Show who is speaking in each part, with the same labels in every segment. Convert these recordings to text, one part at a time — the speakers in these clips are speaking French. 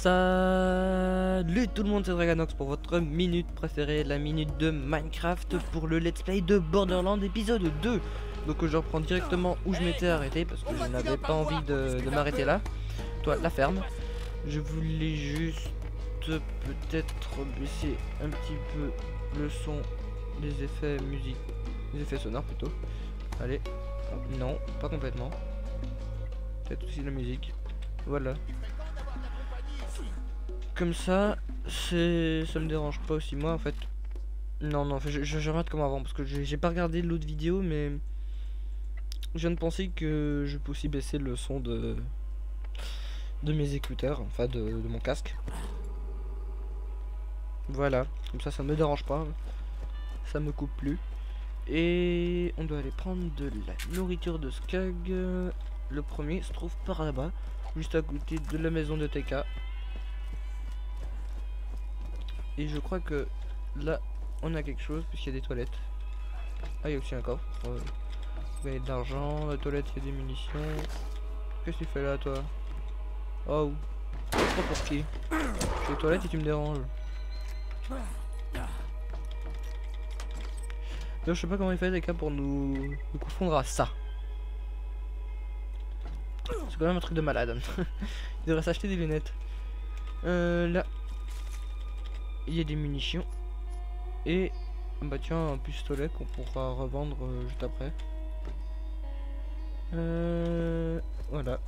Speaker 1: Salut tout le monde, c'est Draganox pour votre minute préférée, la minute de Minecraft pour le let's play de Borderlands épisode 2. Donc je reprends directement où je m'étais arrêté parce que je n'avais pas envie de m'arrêter là. Toi, la ferme. Je voulais juste peut-être baisser un petit peu le son des effets musique, des effets sonores plutôt. Allez, non, pas complètement. Peut-être aussi la musique. Voilà. Comme ça me dérange pas aussi moi en fait. Non, je rate comme avant parce que j'ai pas regardé l'autre vidéo, mais je viens de penser que je peux aussi baisser le son de mes écouteurs, enfin de mon casque. Voilà, comme ça me dérange pas, ça me coupe plus. Et on doit aller prendre de la nourriture de Skag. Le premier se trouve par là-bas, juste à côté de la maison de TK. Et je crois que là on a quelque chose puisqu'il y a des toilettes. Ah, il y a aussi un coffre. Il y a de l'argent, la toilette, il y a des munitions. Qu'est-ce que tu fais là toi? Oh, pas pour qui? Je suis aux toilettes et tu me déranges. Là, je sais pas comment il fait les cas pour nous confondre à ça. C'est quand même un truc de malade. Il devrait s'acheter des lunettes. Là il y a des munitions et bah tiens, un pistolet qu'on pourra revendre juste après. Voilà.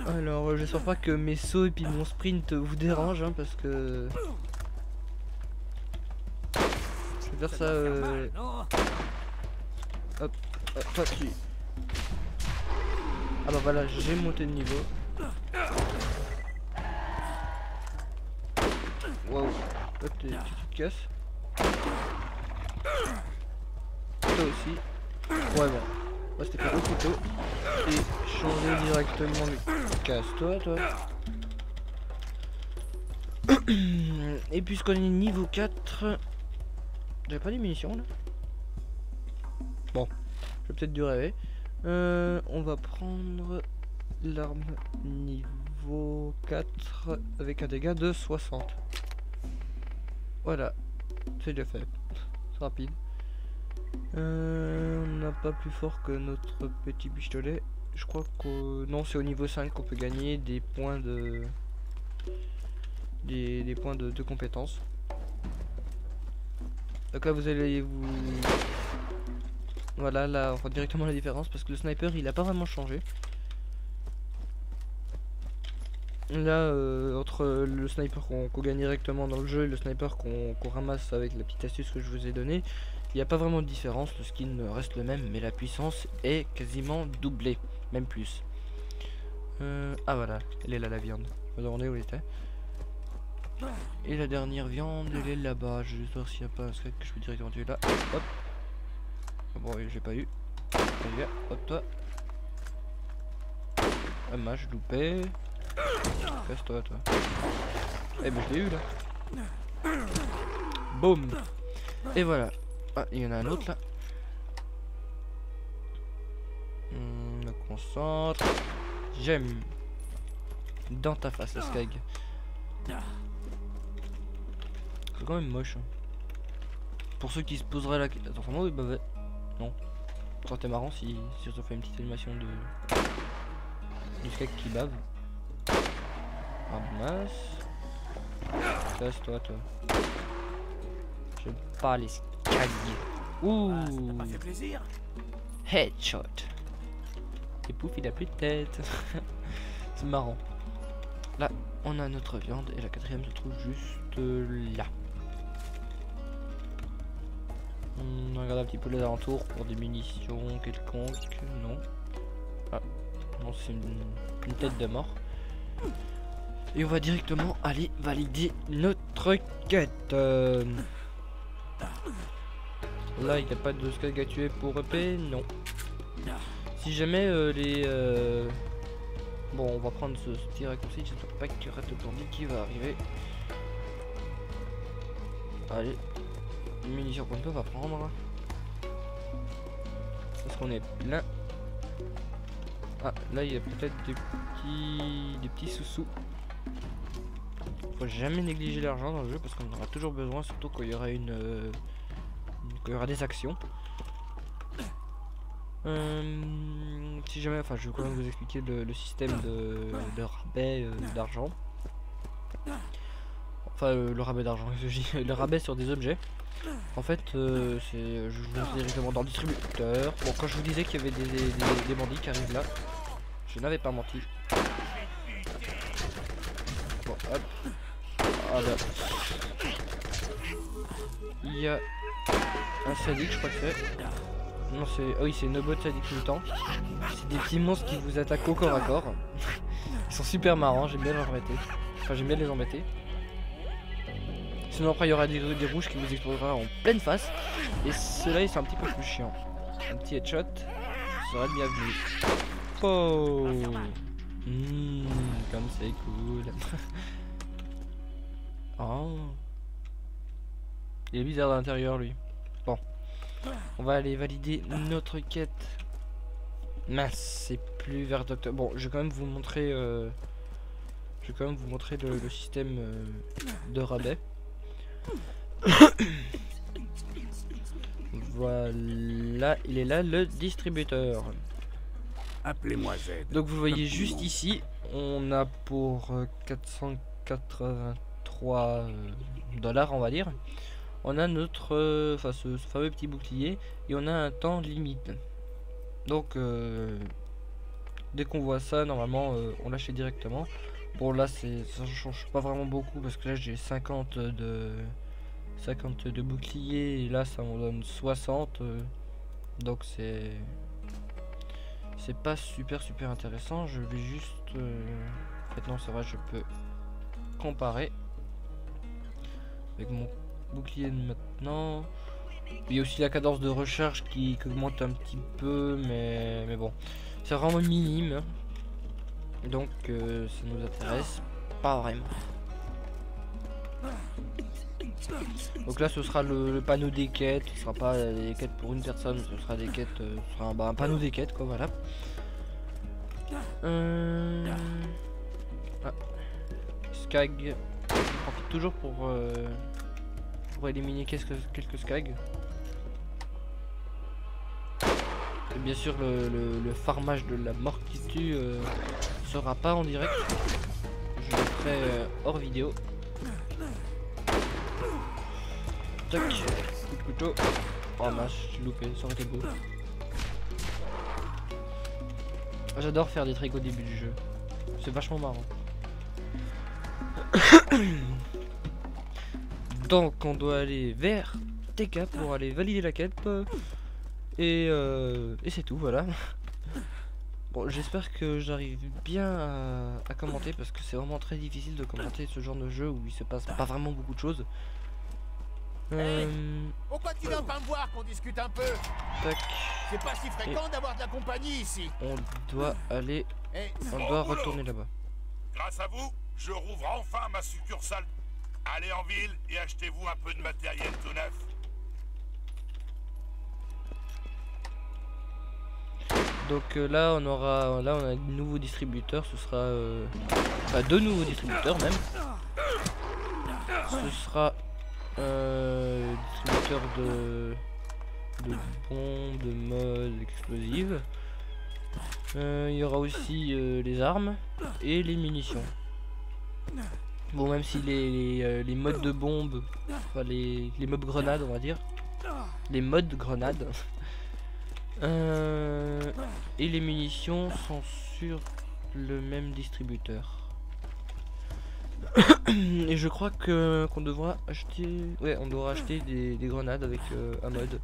Speaker 1: Alors j'espère pas que mes sauts et puis mon sprint vous dérangent hein, parce que je vais faire ça hop, toi tu. Ah bah voilà, j'ai monté de niveau. Waouh, là tu te casses. Toi aussi. Ouais bon, moi c'était pas au couteau. Et changer directement le casse-toi toi. Et puisqu'on est niveau 4, j'avais pas des munitions là. Bon, je vais peut-être dû rêver. On va prendre l'arme niveau 4 avec un dégât de 60. Voilà, c'est déjà fait. C'est rapide. On n'a pas plus fort que notre petit pistolet. Je crois que non, c'est au niveau 5 qu'on peut gagner des points de des points de compétences. Donc là vous allez vous. Voilà, là on voit directement la différence parce que le sniper il a pas vraiment changé. Là entre le sniper qu'on gagne directement dans le jeu et le sniper qu'on ramasse avec la petite astuce que je vous ai donnée, il n'y a pas vraiment de différence. Le skin reste le même mais la puissance est quasiment doublée, même plus. Ah voilà, elle est là la viande. Je me demandais où elle était. Et la dernière viande elle est là-bas. Je vais voir s'il n'y a pas un script que je peux directement tuer là. Hop. Bon, j'ai pas eu. Allez, hop, toi. Ah, moi, je loupais. Casse-toi, toi. Eh, mais je l'ai eu là. Boum. Et voilà. Ah, il y en a un autre là. On me concentre. J'aime. Dans ta face, la Skag. C'est quand même moche. Pour ceux qui se poseraient la question. Attends, moi, bah, non. Ça aurait été marrant si on fait une petite animation de du Skag qui bave. Ramasse. Casse-toi, toi. J'aime pas les Skag. Ouh.
Speaker 2: Ça m'a fait plaisir.
Speaker 1: Headshot. Et pouf, il a plus de tête. C'est marrant. Là, on a notre viande et la quatrième se trouve juste là. On regarde un petit peu les alentours pour des munitions quelconques. Non. Ah, non, c'est une tête de mort. Et on va directement aller valider notre quête. Là, il n'y a pas de Skag à tuer pour EP, non. Si jamais bon, on va prendre ce petit raccourci, j'espère pas qu'il y aura de bandit qui va arriver. Allez. Munitions qu'on ne peut pas prendre parce qu'on est plein. Ah, là il y a peut-être des petits sous-sous. Faut jamais négliger l'argent dans le jeu parce qu'on en aura toujours besoin, surtout quand il y aura quand il y aura des actions. Si jamais, enfin je vais quand même vous expliquer le système de rabais d'argent. Enfin le rabais d'argent, le rabais sur des objets. En fait je vous montre directement dans le distributeur. Bon, quand je vous disais qu'il y avait des bandits qui arrivent là, je n'avais pas menti. Bon hop. Ah bah. Il y a un sadique, je crois que c'est. Non, c'est. Ah oui, c'est une bot sadique tout le temps. C'est des petits monstres qui vous attaquent au corps à corps. Ils sont super marrants, j'aime bien les embêter. Enfin, j'aime bien les embêter. Sinon, après, il y aura des rouges qui vous explosera en pleine face. Et ceux-là, ils sont un petit peu plus chiants. Un petit headshot serait le bienvenu. Oh, comme c'est cool. Oh. Il est bizarre à l'intérieur lui. Bon. On va aller valider notre quête. Mince, c'est plus vers Docteur. Bon, je vais quand même vous montrer le système de rabais. Voilà, il est là le distributeur.
Speaker 2: Appelez-moi Z.
Speaker 1: Donc vous voyez juste ici, on a pour 483 dollars on va dire. On a notre enfin ce fameux petit bouclier et on a un temps limite. Donc dès qu'on voit ça, normalement on l'achète directement. Bon là ça change pas vraiment beaucoup parce que là j'ai 50 de boucliers et là ça m'en donne 60 donc c'est pas super intéressant. Je vais juste en fait non, ça va, je peux comparer avec mon bouclier de maintenant. Il y a aussi la cadence de recharge qui augmente un petit peu, mais bon, c'est vraiment minime, donc ça nous intéresse pas vraiment. Donc là ce sera le panneau des quêtes, ce sera pas des quêtes pour une personne, ce sera des quêtes, ce sera un panneau des quêtes quoi, voilà. Ah. Skag, je profite toujours pour éliminer quelques skags. Et bien sûr le farmage de la mort qui tue sera pas en direct, je le ferai hors vidéo. Tac, coup de couteau. Oh mince, j'ai loupé, ça aurait été beau. J'adore faire des tricks au début du jeu, c'est vachement marrant. Donc on doit aller vers TK pour aller valider la quête. Et c'est tout, voilà. Bon, j'espère que j'arrive bien à commenter parce que c'est vraiment très difficile de commenter ce genre de jeu où il se passe pas vraiment beaucoup de choses.
Speaker 2: Pourquoi tu viens pas me voir qu'on discute un peu?
Speaker 1: Tac.
Speaker 2: C'est pas si fréquent d'avoir de la compagnie ici.
Speaker 1: On doit aller. On doit retourner là-bas.
Speaker 3: Grâce à vous, je rouvre enfin ma succursale. Allez en ville et achetez-vous un peu de matériel tout neuf.
Speaker 1: Donc là on a de nouveaux distributeurs, ce sera enfin deux nouveaux distributeurs même. Ce sera distributeur de bombes, de modes explosives. Il y aura aussi les armes et les munitions. Bon, même si les modes de bombes, enfin les mobs grenades on va dire, les modes grenades et les munitions sont sur le même distributeur. Et je crois qu'on devra acheter, ouais, on devra acheter des grenades avec un mode.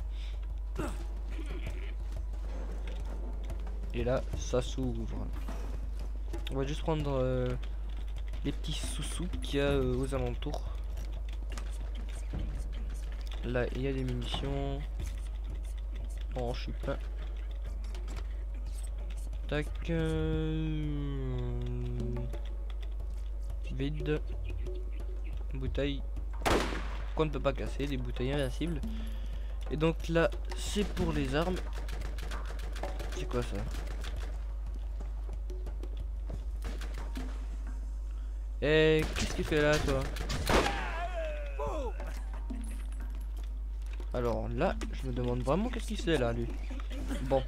Speaker 1: Et là ça s'ouvre. On va juste prendre les petits sous-sous qu'il y a aux alentours. Là il y a des munitions. Oh, je suis plein. Tac. Vide. Bouteille qu'on ne peut pas casser, des bouteilles invincibles. Et donc là c'est pour les armes. C'est quoi ça? Eh, qu'est-ce qu'il fait là, toi? Alors là, je me demande vraiment qu'est-ce qu'il fait là, lui. Bon.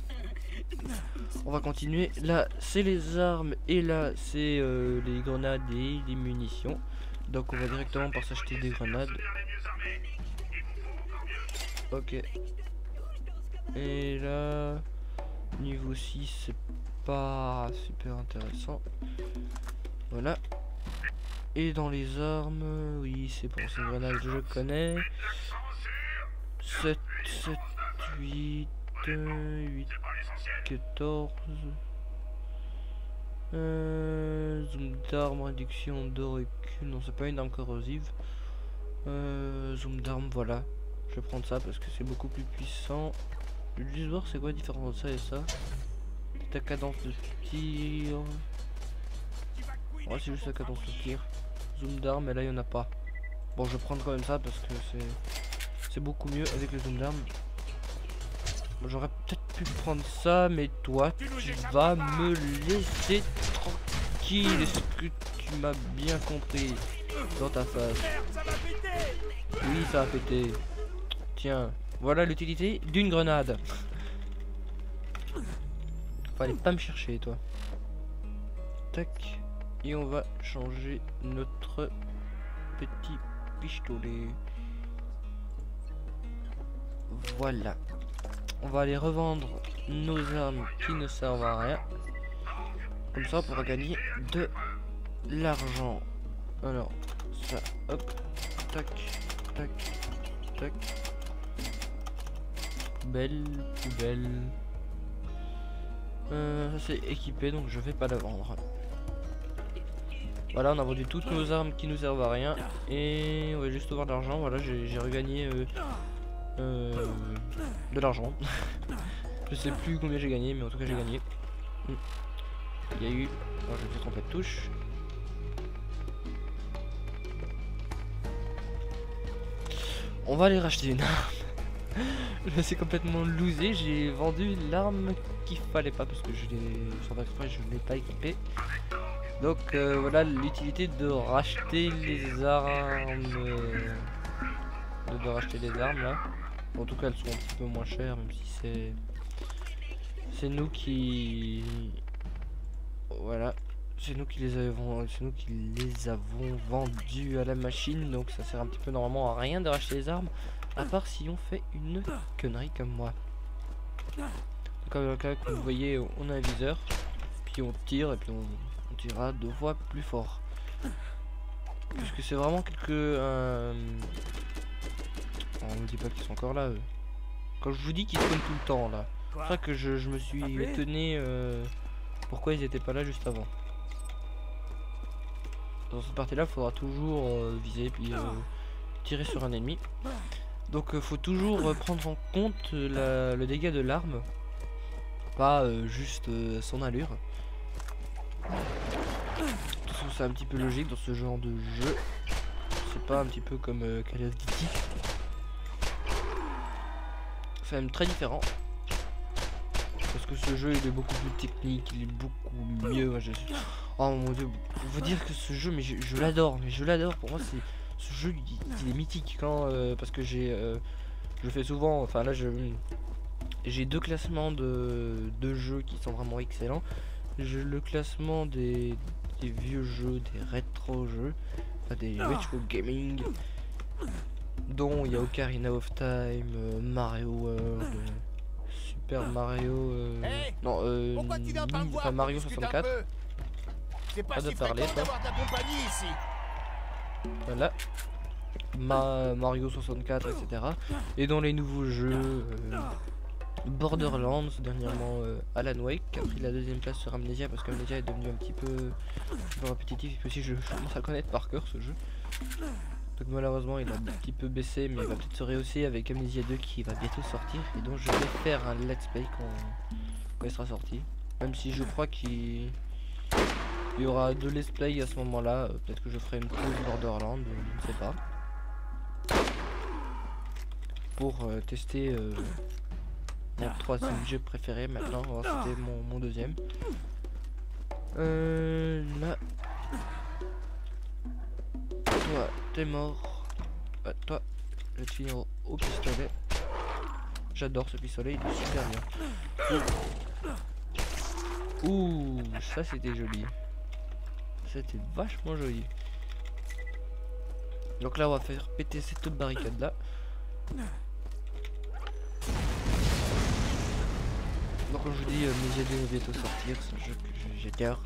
Speaker 1: On va continuer. Là, c'est les armes et là, c'est les grenades et les munitions. Donc on va directement par s'acheter des grenades. Ok. Et là, niveau 6, c'est pas super intéressant. Voilà. Et dans les armes, oui, c'est bon, c'est une grenade, je connais. 7, 7, 8, 8, 14. Zoom d'armes, réduction de recul. Non, c'est pas une arme corrosive. Zoom d'armes, voilà. Je vais prendre ça parce que c'est beaucoup plus puissant. Je vais juste voir c'est quoi la différence de ça et ça. Ta cadence de tir. Ouais, c'est juste la cadence de tir. Zoom d'armes, et là il n'y en a pas. Bon, je vais prendre quand même ça parce que c'est beaucoup mieux avec le zoom d'armes. J'aurais peut-être pu prendre ça, mais toi, tu vas me laisser tranquille. Est-ce que tu m'as bien compris dans ta face? Oui, ça a pété. Tiens, voilà l'utilité d'une grenade. Fallait pas me chercher, toi. Tac. Et on va changer notre petit pistolet. Voilà. On va aller revendre nos armes qui ne servent à rien. Comme ça on pourra gagner de l'argent. Alors ça, hop, tac, tac, tac. Belle poubelle. Ça c'est équipé donc je vais pas la vendre. Voilà, on a vendu toutes nos armes qui nous servent à rien. Et on va juste avoir de l'argent. Voilà, j'ai regagné de l'argent. Je sais plus combien j'ai gagné, mais en tout cas j'ai gagné. Il y a eu... Alors je vais tromper de touche. On va aller racheter une arme. Je me suis complètement loosé. J'ai vendu l'arme qu'il fallait pas parce que je l'ai... Sans exprès, je ne l'ai pas équipé. Donc voilà l'utilité de racheter les armes. De racheter les armes là. En tout cas elles sont un petit peu moins chères, même si c'est nous qui... Voilà. C'est nous qui les avons vendues à la machine. Donc ça sert un petit peu normalement à rien de racheter les armes. À part si on fait une connerie comme moi. Donc dans le cas que vous voyez, on a un viseur. Puis on tire et puis on tirera 2 fois plus fort. Puisque c'est vraiment quelque... On ne dit pas qu'ils sont encore là eux. Quand je vous dis qu'ils spawnent tout le temps là. C'est pour ça que je me suis étonné pourquoi ils étaient pas là juste avant. Dans cette partie là il faudra toujours viser puis tirer sur un ennemi. Donc faut toujours prendre en compte le dégât de l'arme. Pas juste son allure. C'est un petit peu logique dans ce genre de jeu. C'est pas un petit peu comme Call of Duty. C'est même très différent. Parce que ce jeu il est beaucoup plus technique, il est beaucoup mieux. Moi, oh mon dieu, on va dire que ce jeu, mais je l'adore, Pour moi, c'est ce jeu, il est mythique quand parce que je fais souvent, enfin là j'ai 2 classements de jeux qui sont vraiment excellents. J'ai le classement des vieux jeux, des rétro jeux, enfin des retro gaming, dont il y a Ocarina of Time, Mario World, Super Mario, enfin Mario 64. Pas de parler, toi. Voilà. Mario 64, etc. Et dans les nouveaux jeux, Borderlands, dernièrement Alan Wake, qui a pris la 2e place sur Amnesia parce qu'Amnesia est devenu un petit peu répétitif. Et puis aussi, je commence à connaître par cœur ce jeu. Donc malheureusement, il a un petit peu baissé, mais il va peut-être se rehausser avec Amnesia 2 qui va bientôt sortir. Et donc je vais faire un let's play quand il sera sorti. Même si je crois qu'il y aura 2 let's play à ce moment-là. Peut-être que je ferai une pause Borderlands, je ne sais pas. Pour tester mon 3e jeu préféré maintenant. C'était mon 2e. Là. Toi, t'es mort. Toi, je vais te finir au pistolet. J'adore ce pistolet, il est super bien. Ouh, ça c'était joli. C'était vachement joli. Donc là, on va faire péter cette barricade là. Donc comme je vous dis, mes GD vont bientôt sortir, c'est un jeu que j'adore.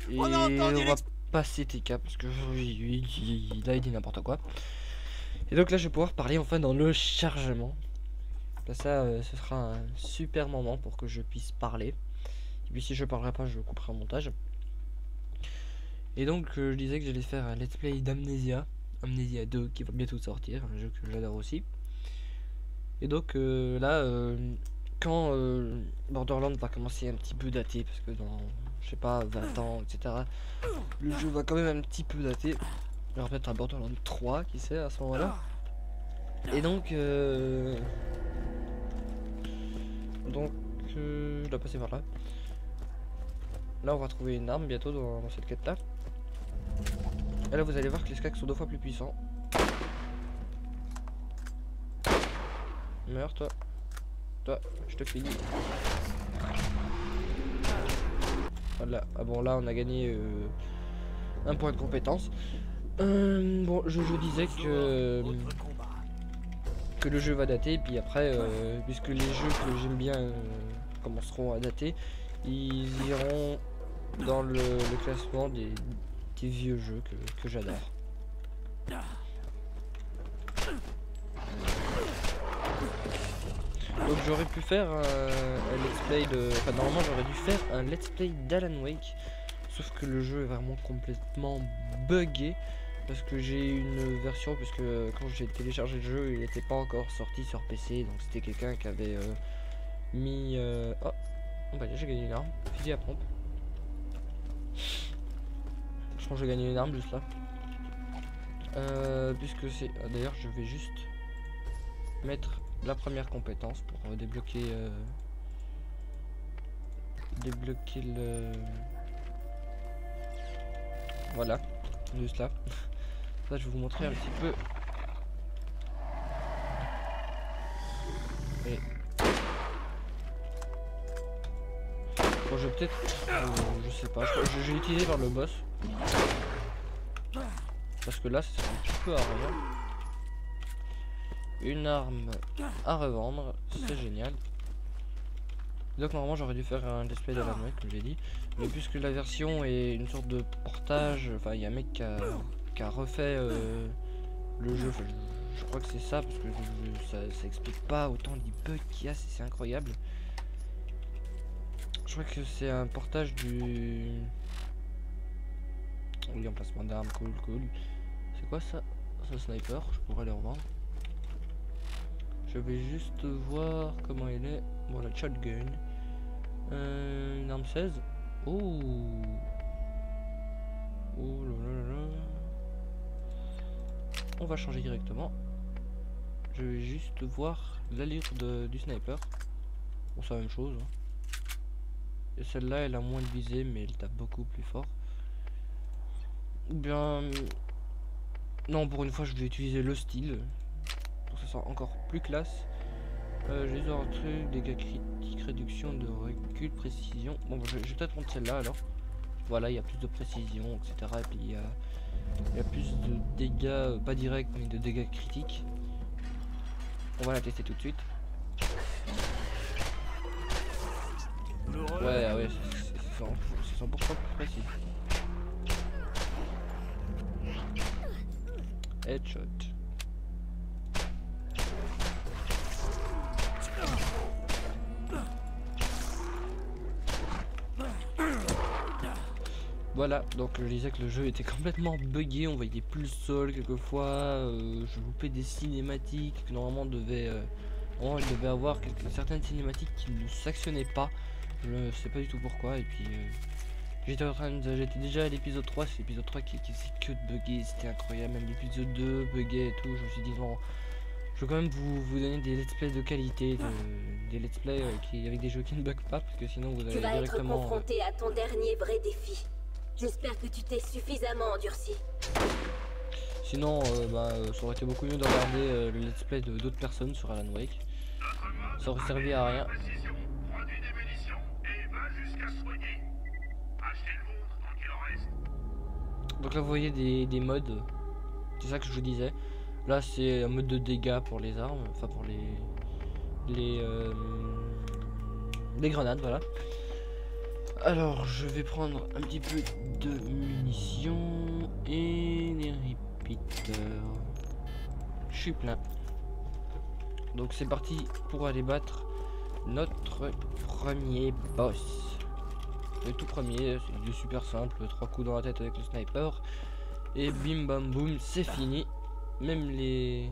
Speaker 1: Et on va passer TK parce que là il dit n'importe quoi. Et donc là je vais pouvoir parler enfin dans le chargement. Là, ça ce sera un super moment pour que je puisse parler. Et puis si je parlerai pas, je couperai en montage. Et donc je disais que j'allais faire un let's play d'Amnesia 2 qui va bientôt sortir, un jeu que j'adore aussi. Et donc là quand Borderlands va commencer un petit peu daté, parce que dans, je sais pas, 20 ans, etc., le jeu va quand même un petit peu dater. Il y aura peut-être un Borderlands 3, qui sait, à ce moment-là. Et donc, je dois passer par là. Là, on va trouver une arme bientôt dans cette quête-là. Et là, vous allez voir que les skags sont 2 fois plus puissants. Meurs, toi. Toi, je te finis. Voilà. Ah bon, là, on a gagné un point de compétence. Bon, je disais que le jeu va dater, et puis après, puisque les jeux que j'aime bien commenceront à dater, ils iront dans le classement des vieux jeux que j'adore. Donc j'aurais pu faire un let's play de... Enfin normalement j'aurais dû faire un let's play d'Alan Wake. Sauf que le jeu est vraiment complètement buggé. Parce que j'ai une version, puisque quand j'ai téléchargé le jeu il n'était pas encore sorti sur PC. Donc c'était quelqu'un qui avait mis... Oh, bah j'ai gagné une arme, fusil à pompe. Je pense que j'ai gagné une arme juste là. Puisque c'est... D'ailleurs je vais juste mettre la première compétence pour débloquer le... Voilà, juste là. Ça je vais vous montrer un petit peu. Et... Bon, je vais peut-être... je sais pas, je vais utiliser vers le boss. Parce que là c'est un petit peu à rien. Une arme à revendre, c'est génial. Donc normalement j'aurais dû faire un display de la Wake comme j'ai dit. Mais puisque la version est une sorte de portage, enfin il y a un mec qui a refait le jeu, enfin, je crois que c'est ça, parce que ça explique pas autant les bugs qu'il y a, c'est incroyable. Je crois que c'est un portage du... Oui, emplacement d'armes, cool. C'est quoi ça? C'est un sniper, je pourrais les revendre. Je vais juste voir comment il est. Bon, la shotgun. Une arme 16. Oh. Oh là là. On va changer directement. Je vais juste voir l'allure du sniper. Bon, c'est la même chose. Hein. Et celle-là, elle a moins de visée, mais elle tape beaucoup plus fort. Ou bien... Non, pour une fois, je vais utiliser le style. Pour que ça soit encore plus classe. J'ai eu un truc, dégâts critiques, réduction de recul, précision. Bon, je vais peut-être prendre celle-là alors. Voilà, il y a plus de précision, etc. Et puis il y a plus de dégâts, pas directs, mais de dégâts critiques. On va la tester tout de suite. Ouais, c'est 100% plus précis. Headshot. Voilà, donc je disais que le jeu était complètement buggé, on voyait plus le sol quelquefois, je loupais des cinématiques que normalement il devait avoir certaines cinématiques qui ne s'actionnaient pas, je sais pas du tout pourquoi, et puis j'étais déjà à l'épisode 3, c'est l'épisode 3 qui faisait que de bugger, c'était incroyable, même l'épisode 2 buguait et tout, je me suis dit non, je vais quand même vous donner des let's play de qualité, des let's play avec des jeux qui ne bug pas, parce que sinon vous allez directement...
Speaker 4: Tu vas être confronté à ton dernier vrai défi. J'espère que tu t'es suffisamment endurci.
Speaker 1: Sinon, ça aurait été beaucoup mieux de regarder le let's play de d'autres personnes sur Alan Wake. Ça aurait servi à rien. Donc là vous voyez des modes, c'est ça que je vous disais. Là c'est un mode de dégâts pour les armes, enfin pour les grenades, voilà. Alors je vais prendre un petit peu de munitions et des repeaters. Je suis plein. Donc c'est parti pour aller battre notre premier boss. Le tout premier, c'est du super simple, 3 coups dans la tête avec le sniper. Et bim bam boum, c'est fini. Même les...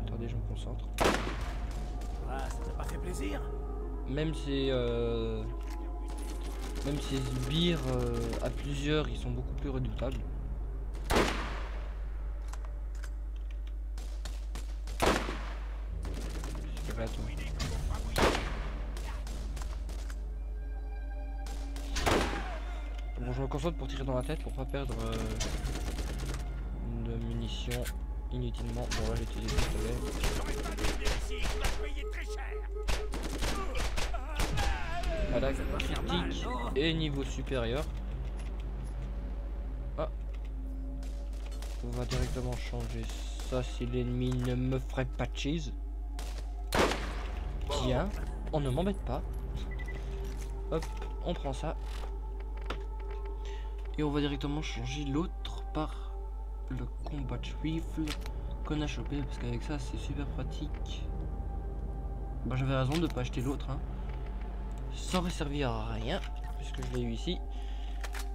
Speaker 1: Attendez, je me concentre.
Speaker 2: Ah, ça t'a pas fait plaisir?
Speaker 1: Même ces sbires à plusieurs, ils sont beaucoup plus redoutables. C'est pas toi. Bon, je me concentre pour tirer dans la tête pour pas perdre de munitions inutilement. Bon, là j'ai utilisé le pistolet. Voilà, critique et niveau supérieur. Ah, on va directement changer ça si l'ennemi ne me ferait pas de cheese. Tiens, on ne m'embête pas. Hop, on prend ça. Et on va directement changer l'autre par le combat rifle qu'on a chopé, parce qu'avec ça c'est super pratique. Bah j'avais raison de pas acheter l'autre, hein. Ça aurait servi à rien puisque je l'ai eu ici.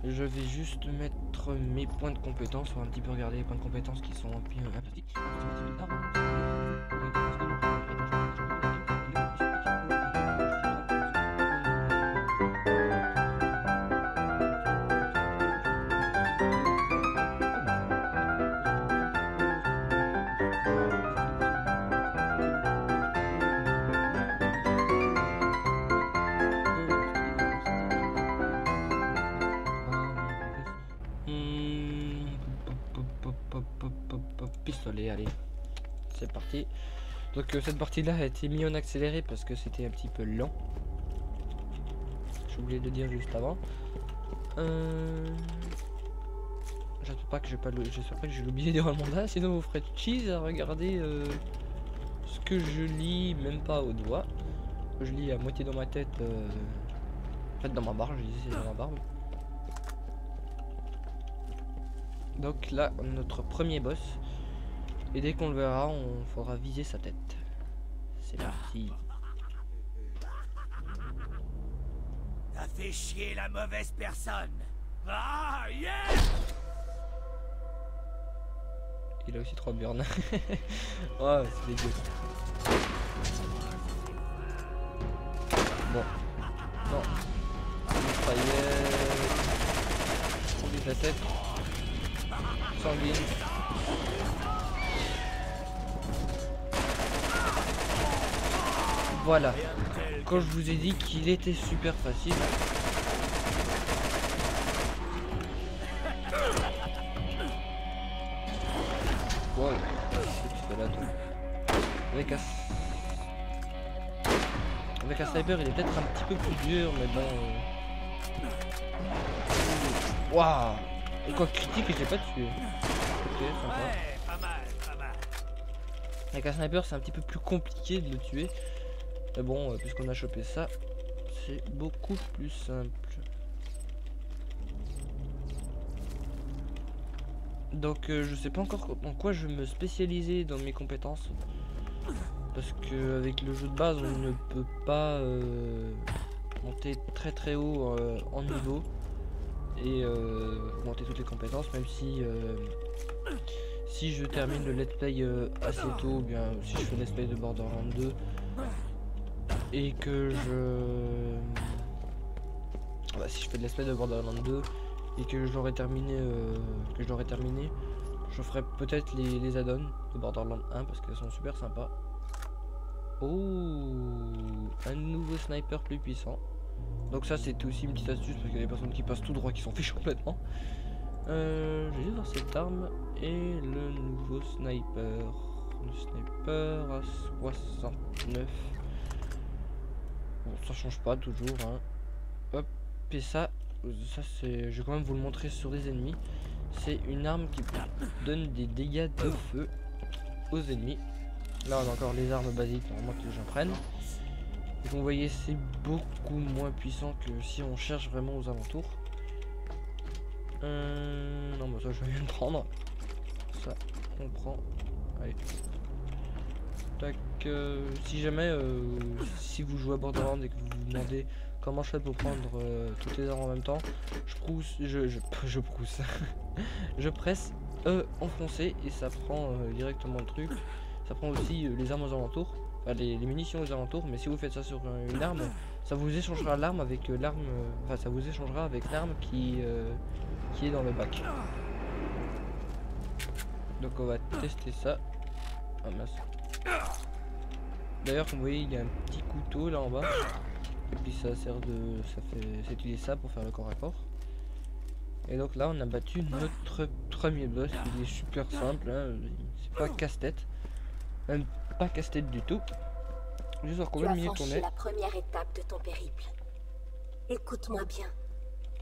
Speaker 1: Je vais juste mettre mes points de compétence, on va un petit peu regarder les points de compétence qui sont un peu petits. Pistolet, allez, c'est parti. Donc cette partie là a été mise en accéléré parce que c'était un petit peu lent. J'ai oublié de dire juste avant. J'espère pas que j'ai oublié de dire le mandat, sinon vous ferez cheese à regarder ce que je lis même pas au doigt. Je lis à moitié dans ma tête, en fait dans ma barbe, je disais c'est dans ma barbe. Donc là notre premier boss. Et dès qu'on le verra, on faudra viser sa tête. C'est parti.
Speaker 2: T'as fait chier la mauvaise personne. Ah, yeah!
Speaker 1: Il a aussi 3 burns. Oh, c'est dégueu. Bon. Non. On vise la tête. Sanguine. Voilà, quand je vous ai dit qu'il était super facile. Wow, avec un sniper il est peut-être un petit peu plus dur, mais bon. Waouh, et quoi critique et j'ai pas tué. Ok, sympa. Avec un sniper c'est un petit peu plus compliqué de le tuer. Mais bon, puisqu'on a chopé ça, c'est beaucoup plus simple. Donc je sais pas encore en quoi je vais me spécialiser dans mes compétences. Parce que avec le jeu de base on ne peut pas monter très haut en niveau. Et monter toutes les compétences, même si je termine le let's play assez tôt, ou bien si je fais le let's play de Borderlands 2 et que si je fais de let's play de Borderlands 2 et que je l'aurais terminé, je ferai peut-être les add-ons de Borderlands 1 parce qu'elles sont super sympas. Oh, un nouveau sniper plus puissant. Donc ça c'était aussi une petite astuce parce qu'il y a des personnes qui passent tout droit qui s'en fichent complètement. J'ai dû voir cette arme et le nouveau sniper. Le sniper à 69. Bon, ça change pas toujours, hein. Hop, et ça c'est, je vais quand même vous le montrer sur des ennemis. C'est une arme qui donne des dégâts de feu aux ennemis. Là on a encore les armes basiques, normalement que j'en prenne. Et vous voyez, c'est beaucoup moins puissant que si on cherche vraiment aux alentours. Non, bah ça je vais bien le prendre. Ça, on prend. Allez. Tac. Si jamais, si vous jouez à Borderlands et que vous vous demandez comment je fais pour prendre toutes les armes en même temps, je pousse, je pousse. Je presse enfoncé et ça prend directement le truc. Ça prend aussi les armes aux alentours. Enfin, les munitions aux alentours, mais si vous faites ça sur une arme, ça vous échangera l'arme avec l'arme, enfin ça vous échangera avec l'arme qui est dans le bac. Donc on va tester ça. Ah mince. D'ailleurs, comme vous voyez, il y a un petit couteau là en bas, et puis ça sert de, c'est utilisé ça pour faire le corps à corps. Et donc là, on a battu notre premier boss. Il est super simple, hein. C'est pas casse-tête. Même pas casse-tête du tout. Juste voir combien de minutes on est.
Speaker 4: La première étape de ton périple. Écoute-moi bien.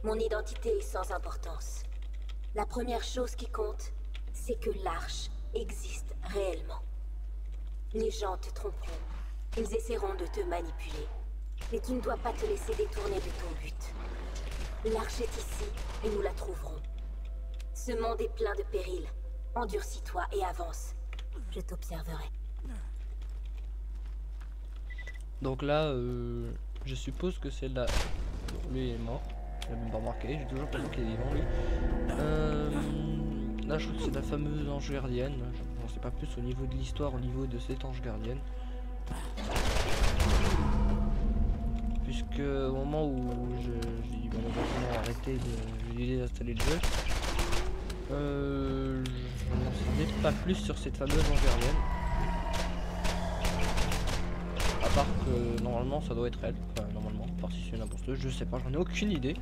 Speaker 4: Mon identité est sans importance. La première chose qui compte, c'est que l'Arche existe réellement. Les gens te tromperont. Ils essaieront de te manipuler. Mais tu ne dois pas te laisser détourner de ton but. L'Arche est ici et nous la trouverons. Ce monde est plein de périls. Endurcis-toi et avance. Je t'observerai.
Speaker 1: Donc là, je suppose que c'est là. Lui il est mort. Je l'ai même pas remarqué. J'ai toujours pensé qu'il est vivant lui. Là, je trouve que c'est la fameuse ange gardienne. Je n'en sais pas plus au niveau de l'histoire, au niveau de cette ange gardienne. Puisque au moment où j'ai malheureusement arrêté de désinstaller le jeu, je n'en savais pas plus sur cette fameuse ange gardienne. À part que normalement ça doit être elle. Enfin normalement, à part si c'est une imposteuse, je sais pas, j'en ai aucune idée.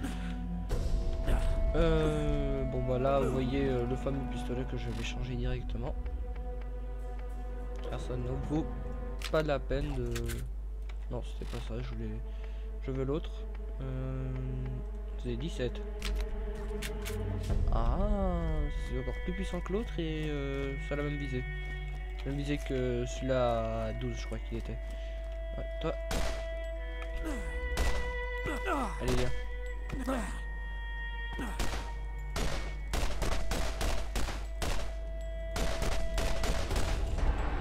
Speaker 1: Bon bah là vous voyez le fameux pistolet que je vais changer directement. Ça ne vaut pas la peine de... Non c'était pas ça, je veux l'autre. C'est 17. Ah, c'est encore plus puissant que l'autre et ça a la même visée. La même visée que celui-là à 12 je crois qu'il était. Ouais, toi. Allez viens.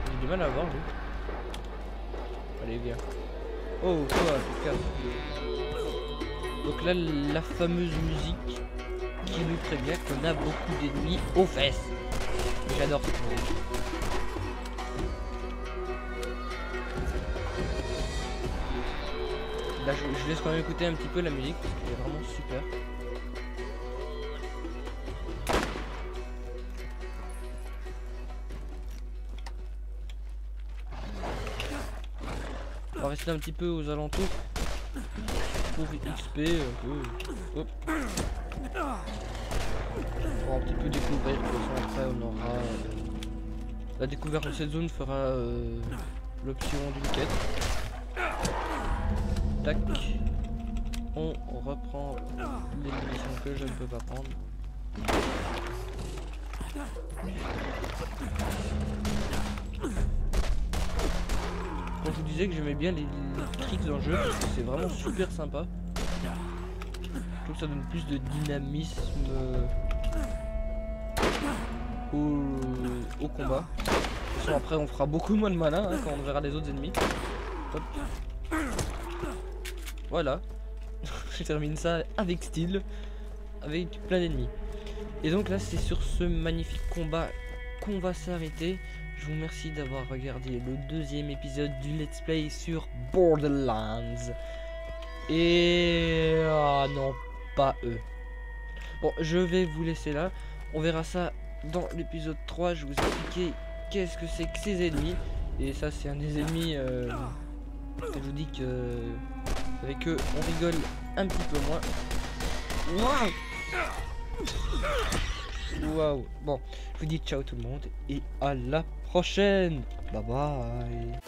Speaker 1: J'ai du mal à voir lui. Allez viens. Oh toi, tu casses. Donc là la fameuse musique qui nous prévient qu'on a beaucoup d'ennemis aux fesses. J'adore cette musique. Là je laisse quand même écouter un petit peu la musique parce qu'elle est vraiment super. On va rester un petit peu aux alentours pour XP un peu. Hop. Pour un petit peu découvrir. De toute façon après on aura la découverte de cette zone fera l'option d'une quête. Tac. On reprend les munitions que je ne peux pas prendre. Quand je vous disais que j'aimais bien les tricks dans le jeu, parce que c'est vraiment super sympa. Je trouve que ça donne plus de dynamisme au combat. De toute façon, après on fera beaucoup moins de mana hein, quand on verra les autres ennemis. Hop. Voilà. Je termine ça avec style, avec plein d'ennemis. Et donc là c'est sur ce magnifique combat qu'on va s'arrêter. Je vous remercie d'avoir regardé le deuxième épisode du Let's Play sur Borderlands. Et... ah non, pas eux. Bon, je vais vous laisser là. On verra ça dans l'épisode 3. Je vous ai expliqué qu'est-ce que c'est que ces ennemis. Et ça, c'est un des ennemis... je vous dis que... avec eux, on rigole un petit peu moins. Waouh! Waouh. Bon, je vous dis ciao tout le monde et à la prochaine. Bye bye.